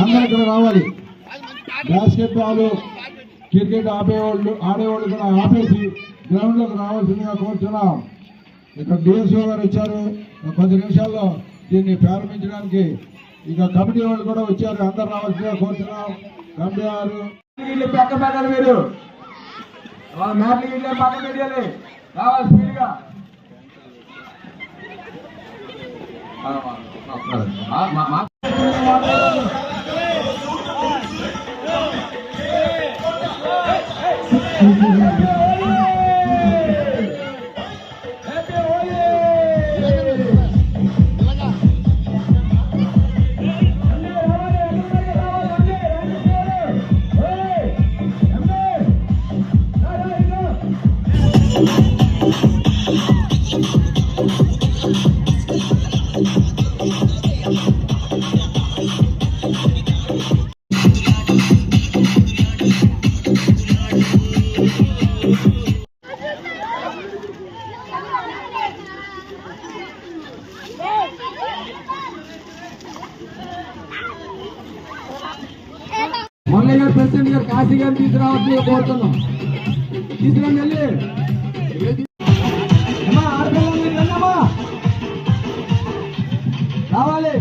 అందరూ ఇక్కడ రావాలి. బాస్కెట్ బాల్ క్రికెట్ ఆడేవాళ్ళు కూడా ఆపేసి గ్రౌండ్ లోకి రావాల్సిందిగా కోరుతున్నాం. ఇక్కడ డిఎస్ఓ గారు వచ్చారు. కొద్ది నిమిషాల్లో దీన్ని ప్రారంభించడానికి ఇక కమిటీ వాళ్ళు కూడా వచ్చారు. అందరు రావాల్సిందిగా కోరుతున్నాం. కమిటీ వారు పక్క పెట్టాలి. మీరు మ్యాట్లు గిట్లే పక్క పెట్టాలి. రావాలి స్పీడ్గా. మొన్న గారు ప్రెసిడెంట్ గారు కాశీ గారిని తీసుకురావాల్సిందిగా కోరుతున్నాం. తీసుకురండి వెళ్ళి రావాలి.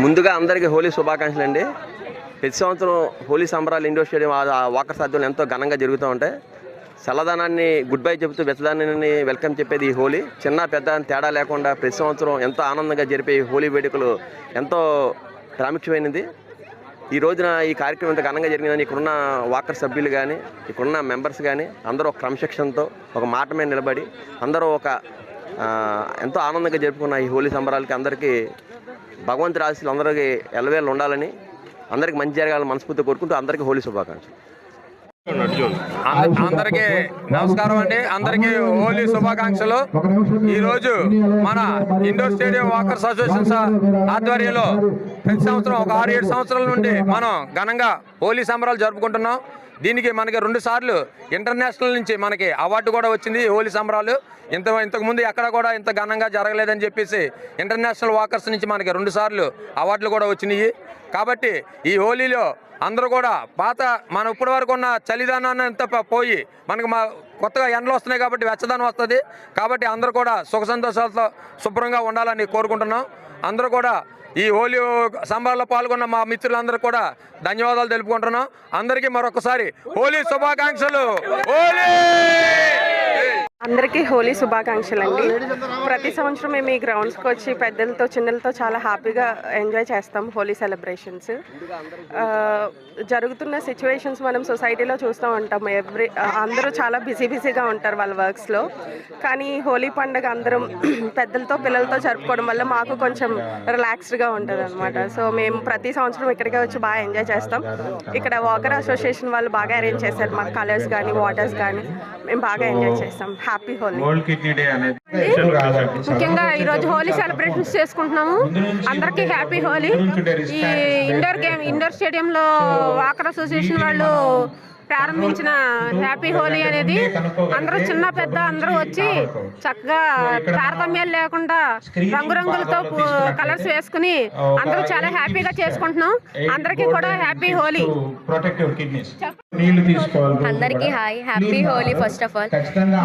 ముందుగా అందరికీ హోలీ శుభాకాంక్షలు అండి. ప్రతి సంవత్సరం హోలీ సంబరాలు ఇండోర్ స్టేడియం వాకర్స్ ఆధ్వర్యంలో ఎంతో ఘనంగా జరుగుతూ ఉంటాయి. చల్లదనాన్ని గుడ్ బై చెబుతూ వెచ్చదనాన్ని వెల్కమ్ చెప్పేది ఈ హోలీ. చిన్న పెద్ద తేడా లేకుండా ప్రతి సంవత్సరం ఎంతో ఆనందంగా జరిపే ఈ హోలీ వేడుకలు ఎంతో ప్రాముఖ్యమైనది. ఈ రోజున ఈ కార్యక్రమం ఎంత ఘనంగా జరిగిందని ఇక్కడున్న వాకర్ సభ్యులు కానీ ఇక్కడున్న మెంబర్స్ కానీ అందరూ ఒక క్రమశిక్షణతో ఒక మాట మీద నిలబడి అందరూ ఎంతో ఆనందంగా జరుపుకున్న ఈ హోలీ సంబరాలకి అందరికీ భగవంతుడి ఆశీస్సులు అందరికీ ఎల్లవేళ ఉండాలని, అందరికి మంచి జరగాలని మనస్ఫూర్తిగా కోరుకుంటూ అందరికీ హోలీ శుభాకాంక్షలు. అందరికీ నమస్కారం అండి. అందరికీ హోలీ శుభాకాంక్షలు. ఈరోజు మన ఇండోర్ స్టేడియం వాకర్స్ అసోసియేషన్ ఆధ్వర్యంలో ప్రతి సంవత్సరం ఒక 6-7 సంవత్సరాల నుండి మనం ఘనంగా హోలీ సంబరాలు జరుపుకుంటున్నాం. దీనికి మనకి 2 సార్లు ఇంటర్నేషనల్ నుంచి మనకి అవార్డు కూడా వచ్చింది. హోలీ సంబరాలు ఇంతకుముందు ఎక్కడ కూడా ఇంత ఘనంగా జరగలేదని చెప్పేసి ఇంటర్నేషనల్ వాకర్స్ నుంచి మనకి 2 సార్లు అవార్డులు కూడా వచ్చినాయి. కాబట్టి ఈ హోలీలో అందరూ కూడా మన ఇప్పటి వరకు ఉన్న చలిదానాన్ని అంతా పోయి మనకు కొత్తగా ఎండలు వస్తున్నాయి కాబట్టి వెచ్చదనం వస్తుంది. కాబట్టి అందరూ కూడా సుఖ సంతోషాలతో శుభ్రంగా ఉండాలని కోరుకుంటున్నాం. అందరూ కూడా ఈ హోలీ సంబరాల్లో పాల్గొన్న మా మిత్రులందరూ కూడా ధన్యవాదాలు తెలుపుకుంటున్నాం. అందరికీ మరొకసారి హోలీ శుభాకాంక్షలు. హోలీ అందరికీ హోలీ శుభాకాంక్షలు అండి. ప్రతి సంవత్సరం మేము ఈ గ్రౌండ్స్కి వచ్చి పెద్దలతో చిన్నలతో చాలా హ్యాపీగా ఎంజాయ్ చేస్తాం హోలీ సెలబ్రేషన్స్. జరుగుతున్న సిచ్యువేషన్స్ మనం సొసైటీలో చూస్తూ ఉంటాం. అందరూ చాలా బిజీగా ఉంటారు వాళ్ళ వర్క్స్లో. కానీ హోలీ పండుగ అందరం పెద్దలతో పిల్లలతో జరుపుకోవడం వల్ల మాకు కొంచెం రిలాక్స్డ్గా ఉంటుంది అనమాట. సో మేము ప్రతి సంవత్సరం ఇక్కడికే వచ్చి బాగా ఎంజాయ్ చేస్తాం. ఇక్కడ వాకర్ అసోసియేషన్ వాళ్ళు బాగా అరేంజ్ చేశారు. మాకు కలర్స్ కానీ వాటర్స్ కానీ మేము బాగా ఎంజాయ్ చేస్తాం. హ్యాపీ హోలీ. ముఖ్యంగా ఈరోజు హోలీ సెలబ్రేషన్స్ చేసుకుంటున్నాము. అందరికీ హ్యాపీ హోలీ. ఈ ఇండోర్ స్టేడియంలో వాకర్ అసోసియేషన్ వాళ్ళు ప్రారంభించిన హ్యాపీ హోలీ అనేది అందరూ చిన్న పెద్ద అందరూ వచ్చి చక్కగా తారతమ్యాలు లేకుండా రంగురంగులతో కలర్స్ వేసుకుని అందరూ చాలా హ్యాపీగా చేసుకుంటున్నాం. అందరికీ కూడా హ్యాపీ హోలీ. అందరికీ hi, happy Holi. First of all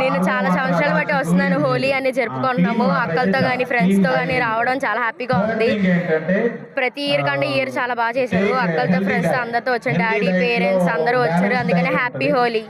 నేను చాలా సంవత్సరాల బట్టి వస్తున్నాను. హోలీ అనేది జరుపుకుంటున్నాము. అక్కలతో కానీ ఫ్రెండ్స్తో కానీ రావడం చాలా హ్యాపీగా ఉంది. ప్రతి ఇయర్ కంటే ఇయర్ చాలా బాగా చేశారు. అక్కలతో ఫ్రెండ్స్తో అందరితో వచ్చారు. డాడీ పేరెంట్స్ అందరూ వచ్చారు. అందుకని హ్యాపీ హోలీ.